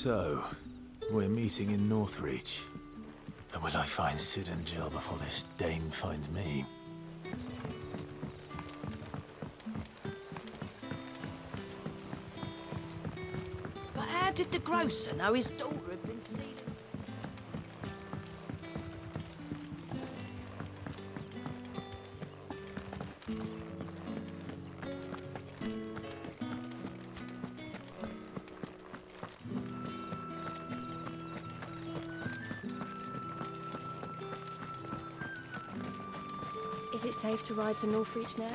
So, we're meeting in Northreach. But will I find Sid and Jill before this dame finds me? But how did the grocer know his daughter had been stealing? Is it safe to ride to Northreach now?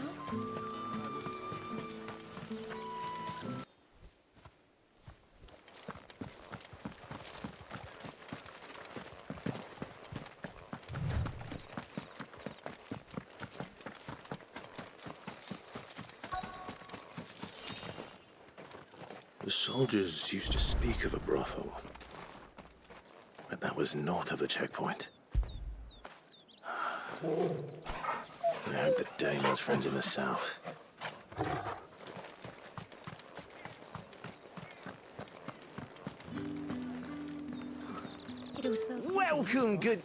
The soldiers used to speak of a brothel. But that was north of the checkpoint. I hope that Dane has friends in the south. It all smells so Welcome, good...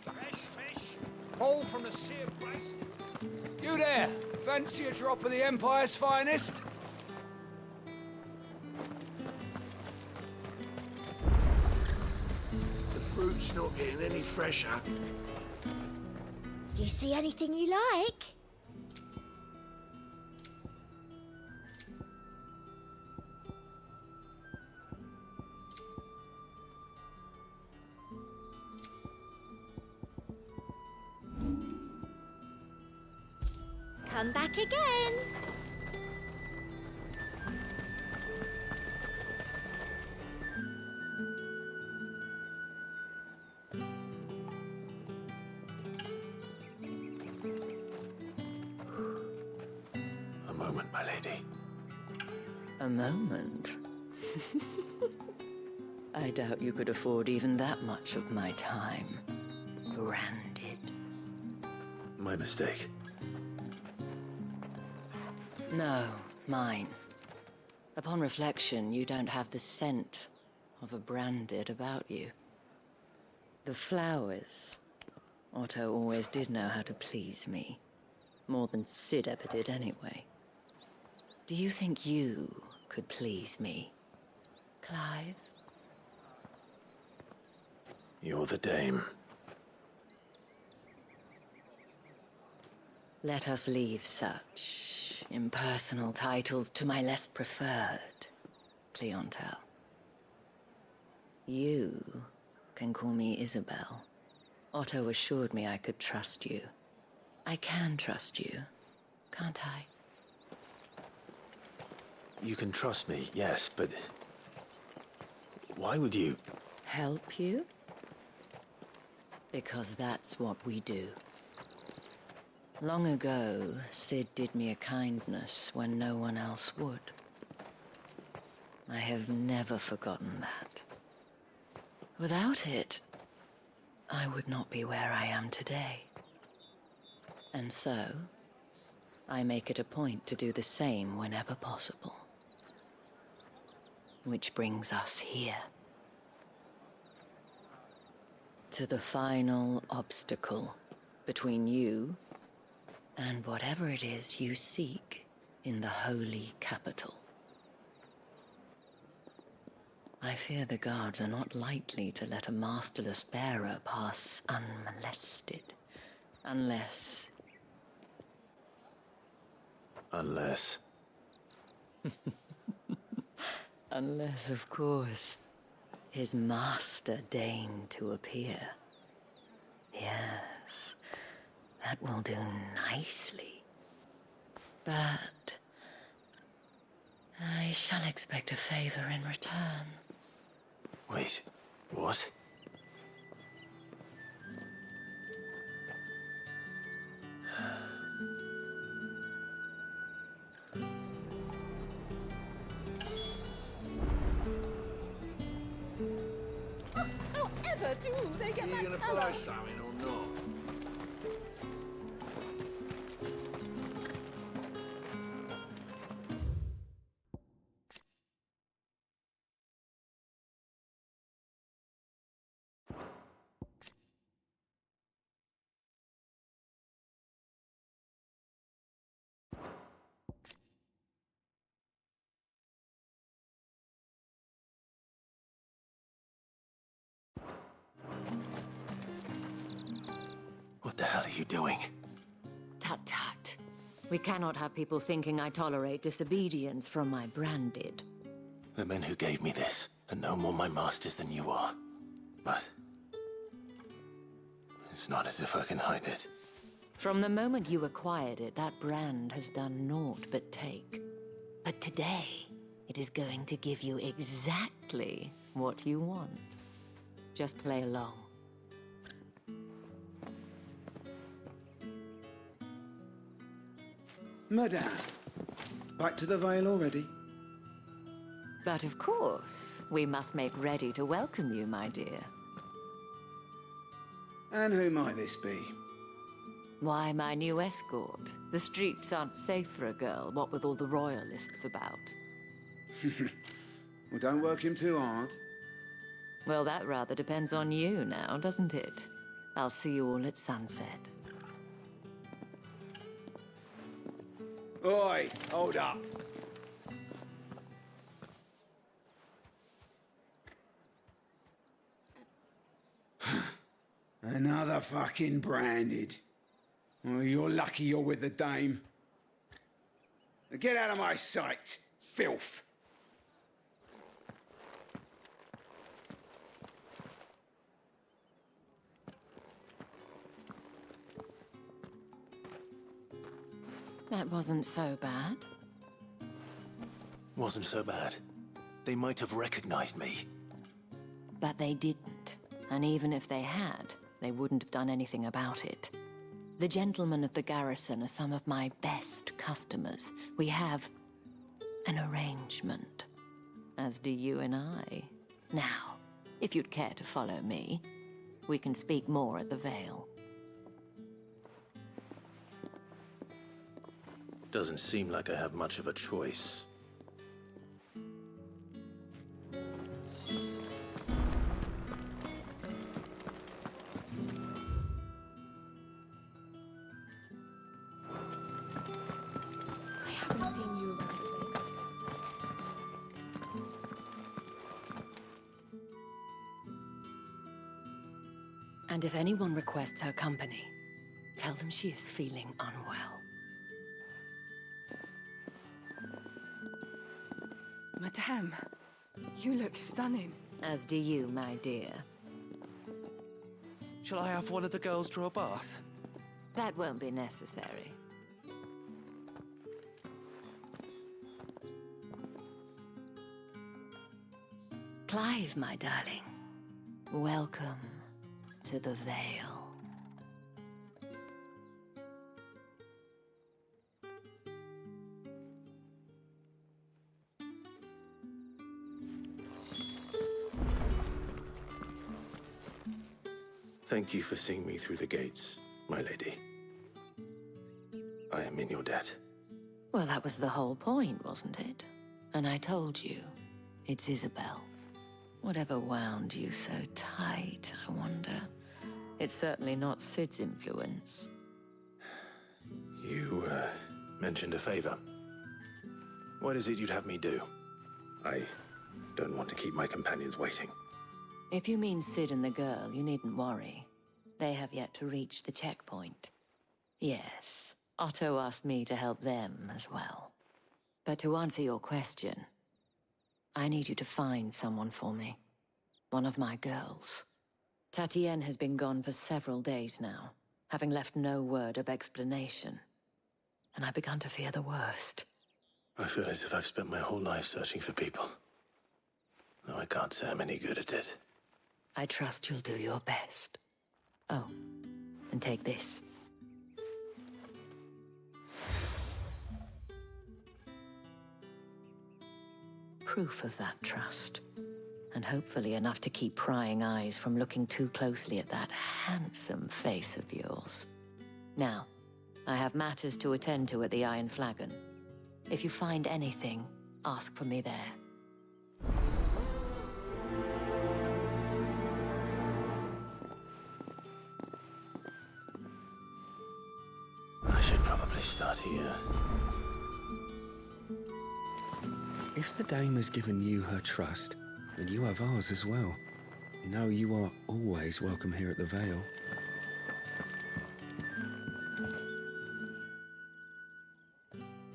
Fresh fish, all from the same place. You there! Fancy a drop of the Empire's finest? The fruit's not getting any fresher. Do you see anything you like? Come back again. A moment, my lady. A moment? I doubt you could afford even that much of my time. Branded. My mistake. No, mine. Upon reflection, you don't have the scent of a branded about you. The flowers. Otto always did know how to please me. More than Sid ever did anyway. Do you think you could please me, Clive? You're the dame. Let us leave such impersonal titles to my less preferred clientele. You can call me Isabel. Otto assured me I could trust you. I can trust you, can't I? You can trust me, yes, but... why would you... Help you? Because that's what we do. Long ago, Sid did me a kindness when no one else would. I have never forgotten that. Without it, I would not be where I am today. And so, I make it a point to do the same whenever possible. Which brings us here. To the final obstacle between you and whatever it is you seek in the holy capital. I fear the guards are not likely to let a masterless bearer pass unmolested, unless... Unless... Unless, of course, his master deigned to appear. Yes, that will do nicely. But I shall expect a favor in return. Wait, what? However do they get Are you that gonna colour? buy something or not? the hell are you doing? Tut tut. We cannot have people thinking I tolerate disobedience from my branded. The men who gave me this are no more my masters than you are. But it's not as if I can hide it. From the moment you acquired it, that brand has done naught but take. But today, it is going to give you exactly what you want. Just play along. Madame, back to the Vale already? But of course, we must make ready to welcome you, my dear. And who might this be? Why, my new escort. The streets aren't safe for a girl, what with all the royalists about. Well, don't work him too hard. Well, that rather depends on you now, doesn't it? I'll see you all at sunset. Oi, hold up. Another fucking branded. Well, you're lucky you're with the dame. Now get out of my sight, filth. That wasn't so bad. Wasn't so bad. They might have recognized me. But they didn't. And even if they had, they wouldn't have done anything about it. The gentlemen of the garrison are some of my best customers. We have an arrangement, as do you and I. Now, if you'd care to follow me, we can speak more at the Vale. Doesn't seem like I have much of a choice. I haven't seen you around the Vale. And if anyone requests her company, tell them she is feeling unwell. Madame, you look stunning. As do you, my dear. Shall I have one of the girls draw a bath? That won't be necessary. Clive, my darling. Welcome to the Vale. Thank you for seeing me through the gates, my lady. I am in your debt. Well, that was the whole point, wasn't it? And I told you, it's Isabel. Whatever wound you so tight, I wonder. It's certainly not Sid's influence. You, mentioned a favor. What is it you'd have me do? I don't want to keep my companions waiting. If you mean Sid and the girl, you needn't worry. They have yet to reach the checkpoint. Yes, Otto asked me to help them as well. But to answer your question, I need you to find someone for me. One of my girls. Tatienne has been gone for several days now, having left no word of explanation. And I've begun to fear the worst. I feel as if I've spent my whole life searching for people. Though I can't say I'm any good at it. I trust you'll do your best. Oh, and take this. Proof of that trust. And hopefully enough to keep prying eyes from looking too closely at that handsome face of yours. Now, I have matters to attend to at the Iron Flagon. If you find anything, ask for me there. I should probably start here. If the dame has given you her trust, then you have ours as well. Know you are always welcome here at the Vale.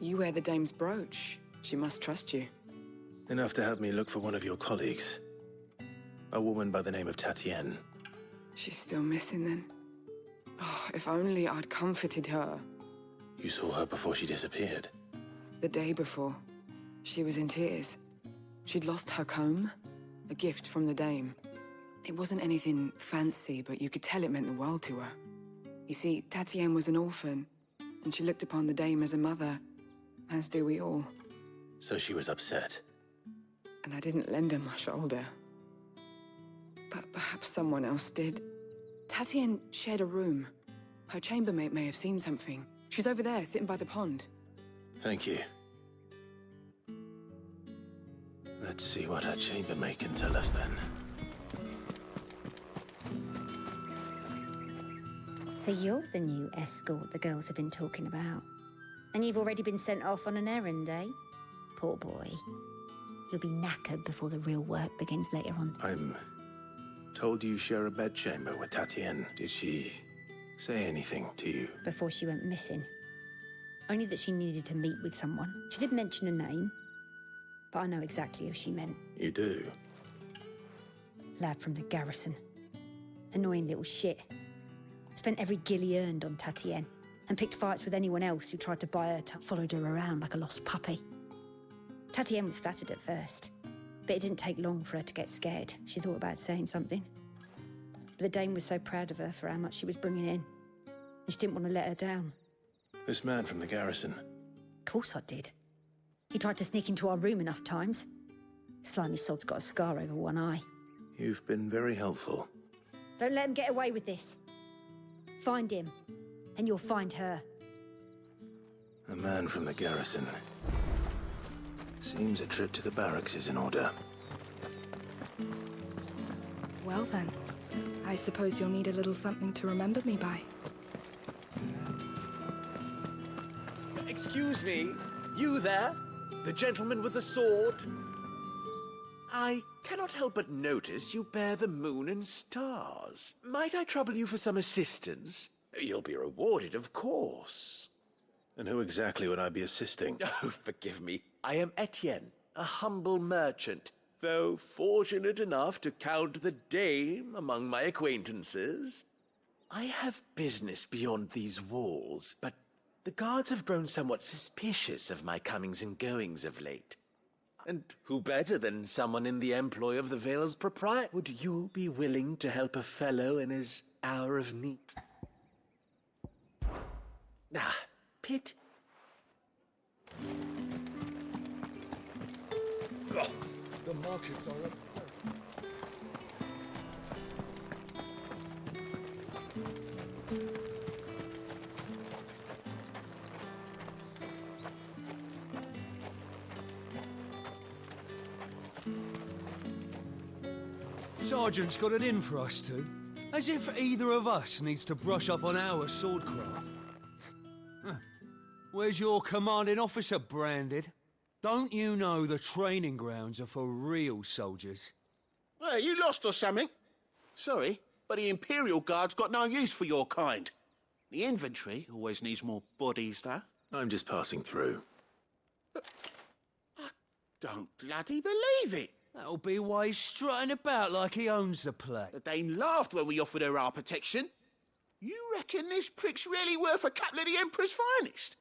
You wear the dame's brooch. She must trust you. Enough to have me look for one of your colleagues. A woman by the name of Tatienne. She's still missing then. Oh, if only I'd comforted her. You saw her before she disappeared. The day before, she was in tears. She'd lost her comb, a gift from the dame. It wasn't anything fancy, but you could tell it meant the world to her. You see, Tatienne was an orphan, and she looked upon the dame as a mother, as do we all. So she was upset. And I didn't lend her my shoulder. But perhaps someone else did. Tatienne shared a room. Her chambermaid may have seen something. She's over there, sitting by the pond. Thank you. Let's see what her chambermaid can tell us then. So you're the new escort the girls have been talking about. And you've already been sent off on an errand, eh? Poor boy. You'll be knackered before the real work begins later on. I'm told you share a bedchamber with Tatienne. Did she say anything to you? Before she went missing. Only that she needed to meet with someone. She did mention a name, but I know exactly who she meant. You do? Lad from the garrison. Annoying little shit. Spent every guil he earned on Tatienne, and picked fights with anyone else who tried to buy her, followed her around like a lost puppy. Tatienne was flattered at first, but it didn't take long for her to get scared. She thought about saying something. But the dame was so proud of her for how much she was bringing in, and she didn't want to let her down. This man from the garrison. Of course I did. He tried to sneak into our room enough times. Slimy sod's got a scar over one eye. You've been very helpful. Don't let him get away with this. Find him, and you'll find her. A man from the garrison. Seems a trip to the barracks is in order. Well then, I suppose you'll need a little something to remember me by. Excuse me, you there? The gentleman with the sword? I cannot help but notice you bear the moon and stars. Might I trouble you for some assistance? You'll be rewarded, of course. And who exactly would I be assisting? Oh, forgive me. I am Etienne, a humble merchant, though fortunate enough to count the dame among my acquaintances. I have business beyond these walls, but the guards have grown somewhat suspicious of my comings and goings of late. And who better than someone in the employ of the Vale's proprietor? Would you be willing to help a fellow in his hour of need? Ah, Pitt. Oh, the markets are up. Sergeant's got it in for us two. As if either of us needs to brush up on our swordcraft. Huh. Where's your commanding officer, Branded? Don't you know the training grounds are for real soldiers? Hey, you lost or something? Sorry, but the Imperial Guard's got no use for your kind. The infantry always needs more bodies, though. I'm just passing through. I don't bloody believe it. That'll be why he's strutting about like he owns the place. The Dane laughed when we offered her our protection. You reckon this prick's really worth a couple of the Emperor's finest?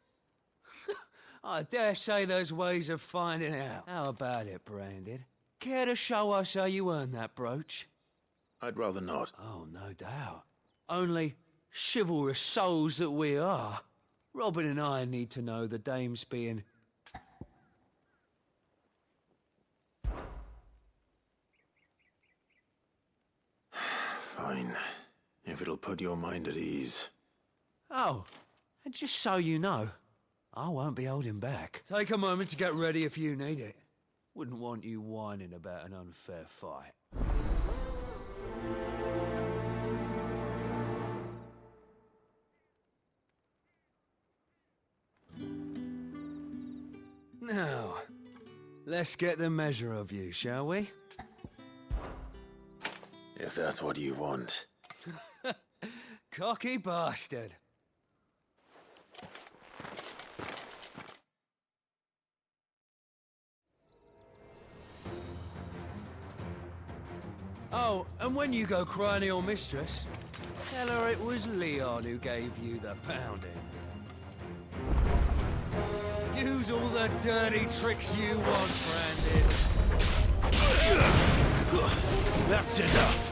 I dare say there's ways of finding out. How about it, Branded? Care to show us how you earned that brooch? I'd rather not. Oh, no doubt. Only chivalrous souls that we are, Robin and I need to know the dame's being... Fine. If it'll put your mind at ease. Oh, and just so you know, I won't be holding back. Take a moment to get ready if you need it. Wouldn't want you whining about an unfair fight. Now, let's get the measure of you, shall we? If that's what you want. Cocky bastard. Oh, and when you go crying to your mistress, tell her it was Leon who gave you the pounding. Use all the dirty tricks you want, Brandon. That's enough.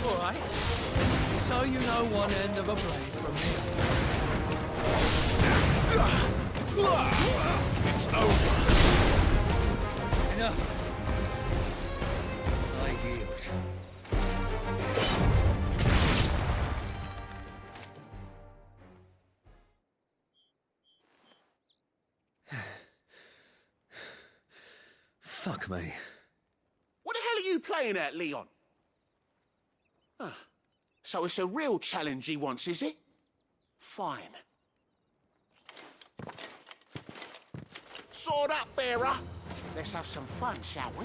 All right. So you know one end of a blade from the other. It's over. Enough. I yield. Fuck me. What the hell are you playing at, Leon? Ah, so it's a real challenge he wants, is it? Fine. Sword up, bearer. Let's have some fun, shall we?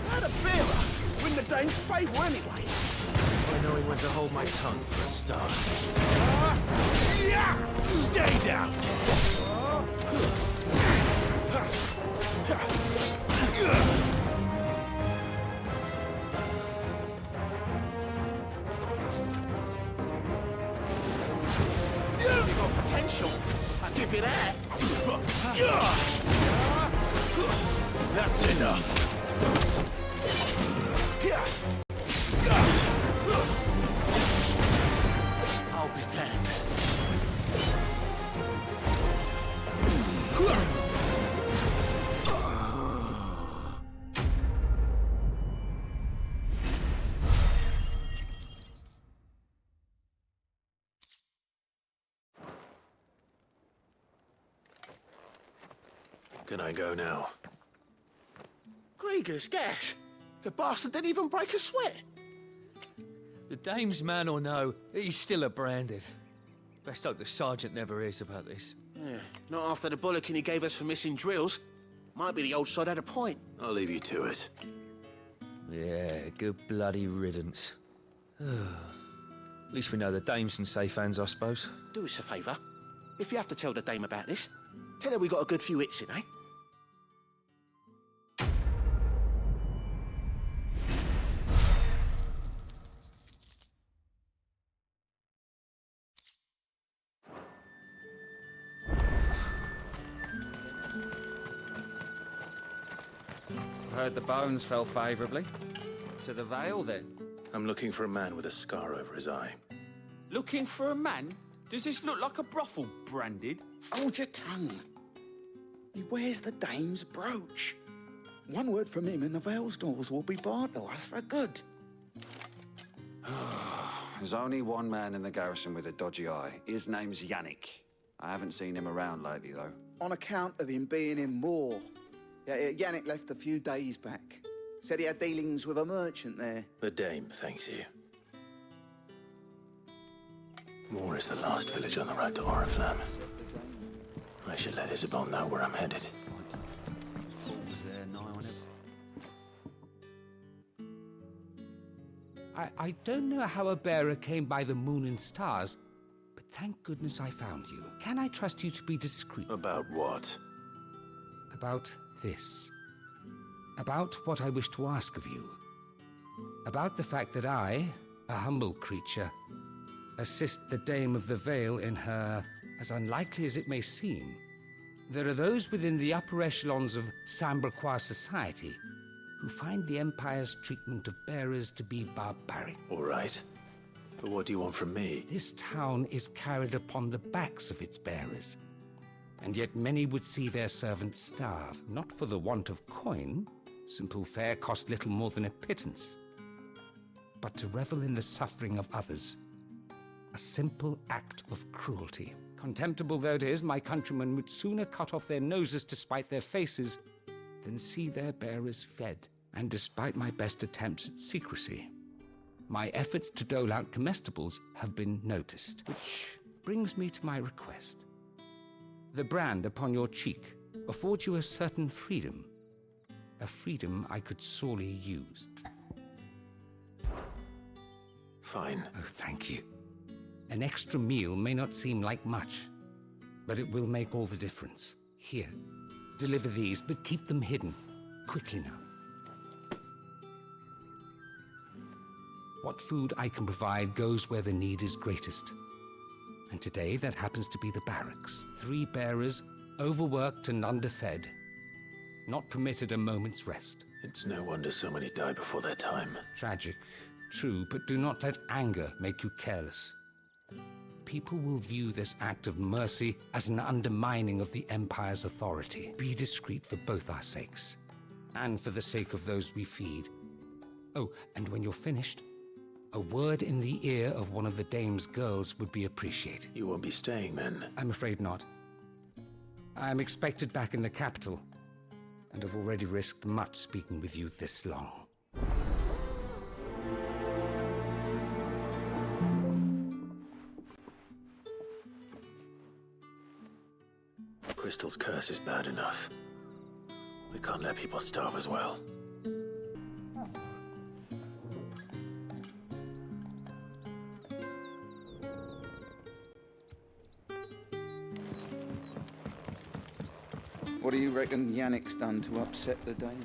How the bearer win the dame's favour anyway? I know he went to hold my tongue for a start. Stay down! You got potential. I'll give you that. That's enough. I'll be damned. Can I go now? Grieger's gas. The bastard didn't even break a sweat. The dame's man or no, he's still a Branded. Best hope the sergeant never hears about this. Yeah, not after the bullocking he gave us for missing drills. Might be the old sod had a point. I'll leave you to it. Yeah, good bloody riddance. At least we know the dame's in safe hands, I suppose. Do us a favour. If you have to tell the dame about this, tell her we got a good few hits in, eh? Heard the bones fell favourably. To the Vale, then? I'm looking for a man with a scar over his eye. Looking for a man? Does this look like a brothel, Branded? Hold your tongue. He wears the dame's brooch. One word from him and the Vale's doors will be barred to us for good. There's only one man in the garrison with a dodgy eye. His name's Yannick. I haven't seen him around lately, though. On account of him being in war. Yeah, Yannick left a few days back. Said he had dealings with a merchant there. The dame thanks you. Moor is the last village on the road to Oriflamme. I should let Isabel know where I'm headed. I don't know how a bearer came by the moon and stars, but thank goodness I found you. Can I trust you to be discreet? About what? About this. About what I wish to ask of you. About the fact that I, a humble creature, assist the Dame of the Vale in her, as unlikely as it may seem. There are those within the upper echelons of Samberquois society who find the Empire's treatment of bearers to be barbaric. All right. But what do you want from me? This town is carried upon the backs of its bearers, and yet many would see their servants starve, not for the want of coin. Simple fare cost little more than a pittance, but to revel in the suffering of others. A simple act of cruelty. Contemptible though it is, my countrymen would sooner cut off their noses to spite their faces than see their bearers fed. And despite my best attempts at secrecy, my efforts to dole out comestibles have been noticed, which brings me to my request. The brand upon your cheek affords you a certain freedom, a freedom I could sorely use. Fine. Oh, thank you. An extra meal may not seem like much, but it will make all the difference. Here, deliver these, but keep them hidden. Quickly now. What food I can provide goes where the need is greatest. And today, that happens to be the barracks. 3 bearers, overworked and underfed. Not permitted a moment's rest. It's no wonder so many die before their time. Tragic, true, but do not let anger make you careless. People will view this act of mercy as an undermining of the Empire's authority. Be discreet for both our sakes, and for the sake of those we feed. Oh, and when you're finished, a word in the ear of one of the Dame's girls would be appreciated. You won't be staying, then? I'm afraid not. I am expected back in the capital, and have already risked much speaking with you this long. Crystal's curse is bad enough. We can't let people starve as well. What do you reckon Yannick's done to upset the Dame?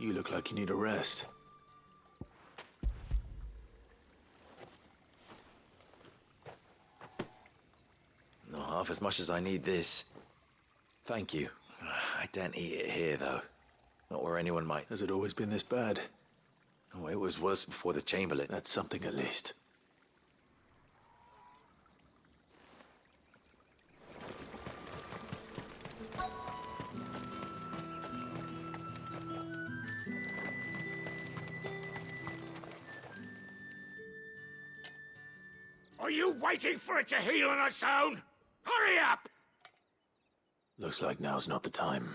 You look like you need a rest. Not half as much as I need this. Thank you. I daren't eat it here, though. Not where anyone might. Has it always been this bad? Oh, it was worse before the Chamberlain. That's something at least. Are you waiting for it to heal on its own? Hurry up! Looks like now's not the time.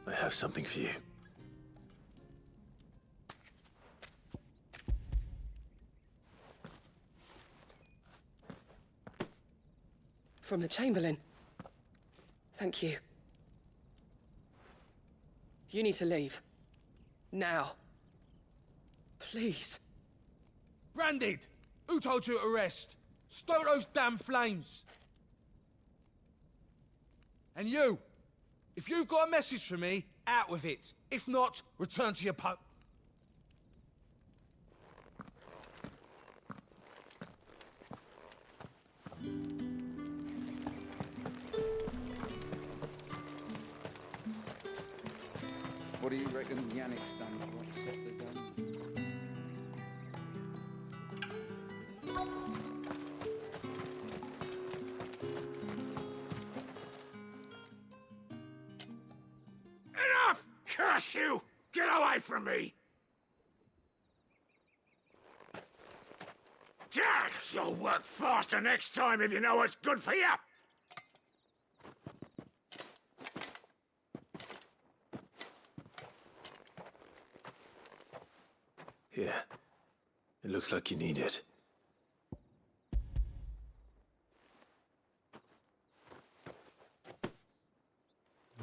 I have something for you. From the Chamberlain. Thank you. You need to leave. Now. Please. Branded! Who told you to rest? Stoke those damn flames! And you! If you've got a message for me, out with it. If not, return to your post. What do you reckon Yannick's done to upset the Dame? Enough! Curse you! Get away from me! You'll work faster next time if you know what's good for you! Here. It looks like you need it.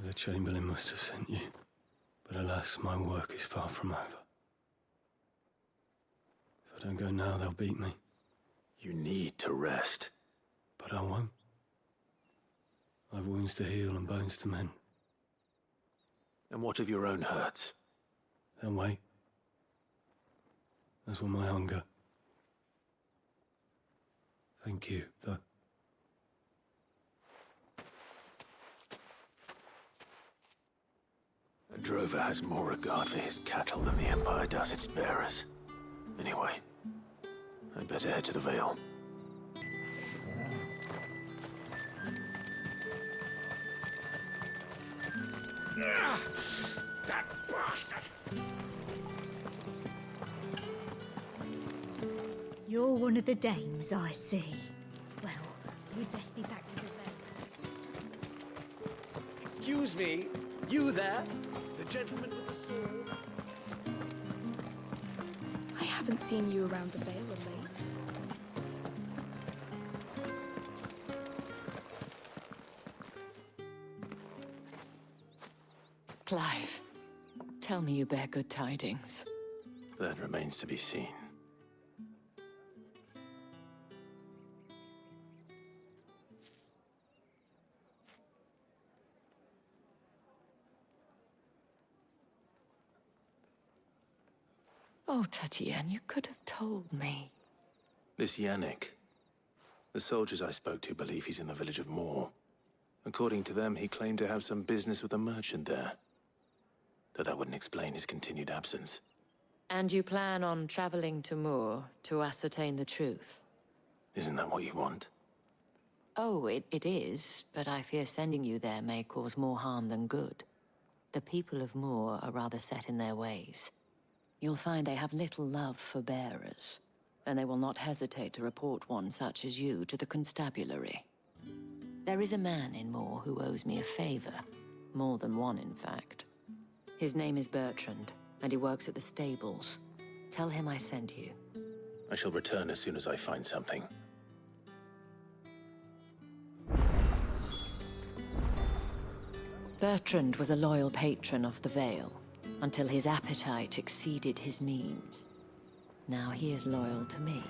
The Chamberlain must have sent you. But alas, my work is far from over. If I don't go now, they'll beat me. You need to rest. But I won't. I've wounds to heal and bones to mend. And what of your own hurts? They'll wait. As will my hunger. Thank you, though. A drover has more regard for his cattle than the Empire does its bearers. Anyway, I'd better head to the Vale. That bastard! You're one of the dames, I see. Well, we'd best be back to the vale. Excuse me, you there? The gentleman with the sword? I haven't seen you around the Vale of late. Clive, tell me you bear good tidings. That remains to be seen. Oh, Tatienne, you could have told me. This Yannick. The soldiers I spoke to believe he's in the village of Moor. According to them, he claimed to have some business with a merchant there. Though that wouldn't explain his continued absence. And you plan on traveling to Moor to ascertain the truth? Isn't that what you want? Oh, it is, but I fear sending you there may cause more harm than good. The people of Moor are rather set in their ways. You'll find they have little love for bearers, and they will not hesitate to report one such as you to the constabulary. There is a man in Moor who owes me a favor. More than one, in fact. His name is Bertrand, and he works at the stables. Tell him I sent you. I shall return as soon as I find something. Bertrand was a loyal patron of the Vale, until his appetite exceeded his means. Now he is loyal to me.